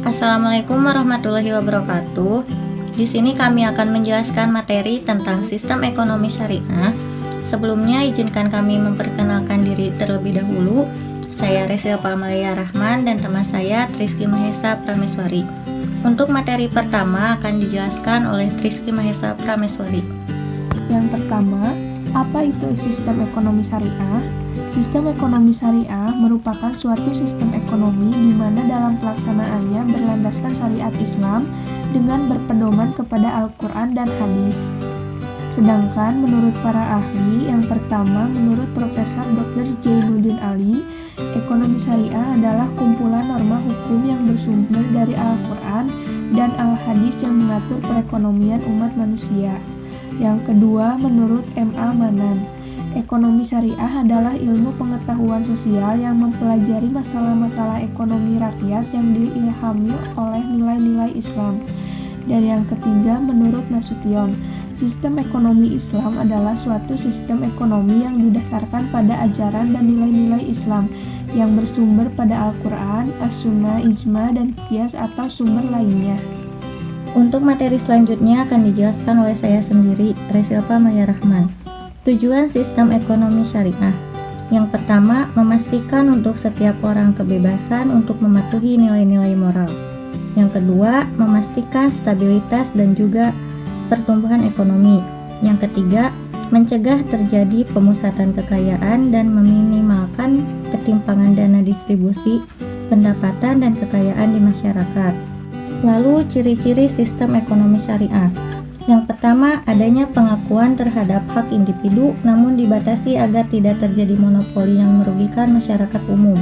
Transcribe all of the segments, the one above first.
Assalamualaikum warahmatullahi wabarakatuh. Di sini kami akan menjelaskan materi tentang sistem ekonomi syariah. Sebelumnya izinkan kami memperkenalkan diri terlebih dahulu. Saya Resil Palmalia Rahman dan teman saya Triski Mahesa Prameswari. Untuk materi pertama akan dijelaskan oleh Triski Mahesa Prameswari. Yang pertama, apa itu sistem ekonomi syariah? Sistem ekonomi syariah merupakan suatu sistem ekonomi di mana dalam pelaksanaannya berlandaskan syariat Islam dengan berpedoman kepada Al-Quran dan hadis. Sedangkan menurut para ahli, yang pertama menurut Profesor Dr. Jainuddin Ali, ekonomi syariah adalah kumpulan norma hukum yang bersumber dari Al-Quran dan Al-Hadis yang mengatur perekonomian umat manusia. Yang kedua menurut M.A. Manan, ekonomi syariah adalah ilmu pengetahuan sosial yang mempelajari masalah-masalah ekonomi rakyat yang diilhami oleh nilai-nilai Islam. Dan yang ketiga menurut Nasution, sistem ekonomi Islam adalah suatu sistem ekonomi yang didasarkan pada ajaran dan nilai-nilai Islam yang bersumber pada Al-Quran, As-Sunnah, Ijma, dan Qiyas atau sumber lainnya. Untuk materi selanjutnya akan dijelaskan oleh saya sendiri, Resil Palmalia Rahman. Tujuan sistem ekonomi syariah. Yang pertama, memastikan untuk setiap orang kebebasan untuk mematuhi nilai-nilai moral. Yang kedua, memastikan stabilitas dan juga pertumbuhan ekonomi. Yang ketiga, mencegah terjadi pemusatan kekayaan dan meminimalkan ketimpangan dana distribusi, pendapatan, dan kekayaan di masyarakat. Lalu, ciri-ciri sistem ekonomi syariah. Yang pertama, adanya pengakuan terhadap hak individu namun dibatasi agar tidak terjadi monopoli yang merugikan masyarakat umum.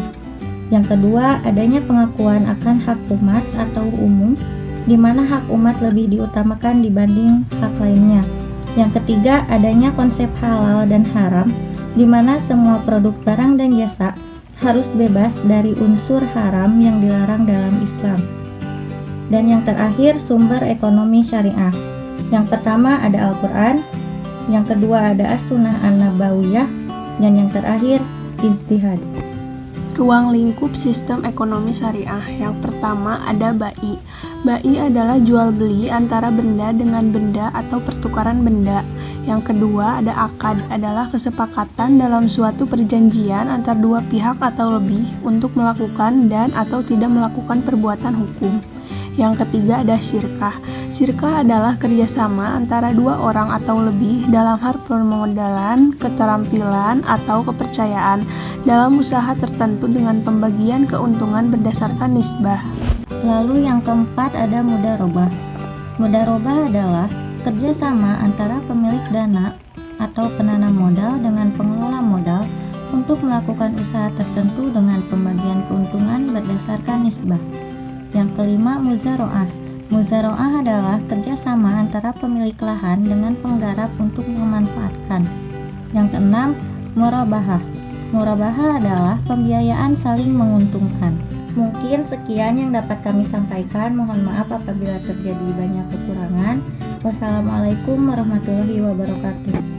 Yang kedua, adanya pengakuan akan hak umat atau umum, di mana hak umat lebih diutamakan dibanding hak lainnya. Yang ketiga, adanya konsep halal dan haram, di mana semua produk barang dan jasa harus bebas dari unsur haram yang dilarang dalam Islam. Dan yang terakhir, sumber ekonomi syariah. Yang pertama ada Al-Quran, yang kedua ada As-Sunnah An-Nabawiyah, dan yang terakhir ijtihad. Ruang lingkup sistem ekonomi syariah. Yang pertama ada bai. Bai adalah jual beli antara benda dengan benda atau pertukaran benda. Yang kedua ada akad, adalah kesepakatan dalam suatu perjanjian antar dua pihak atau lebih untuk melakukan dan atau tidak melakukan perbuatan hukum. Yang ketiga ada syirkah. Syirkah adalah kerjasama antara dua orang atau lebih dalam hal permodalan, keterampilan, atau kepercayaan dalam usaha tertentu dengan pembagian keuntungan berdasarkan nisbah. Lalu yang keempat ada mudharabah. Mudharabah adalah kerjasama antara pemilik dana atau penanam modal dengan pengelola modal untuk melakukan usaha tertentu dengan pembagian keuntungan berdasarkan nisbah. Yang kelima, muzaroah. Muzaroah adalah kerjasama antara pemilik lahan dengan penggarap untuk memanfaatkan. Yang keenam, murabahah. Murabahah adalah pembiayaan saling menguntungkan. Mungkin sekian yang dapat kami sampaikan. Mohon maaf apabila terjadi banyak kekurangan. Wassalamualaikum warahmatullahi wabarakatuh.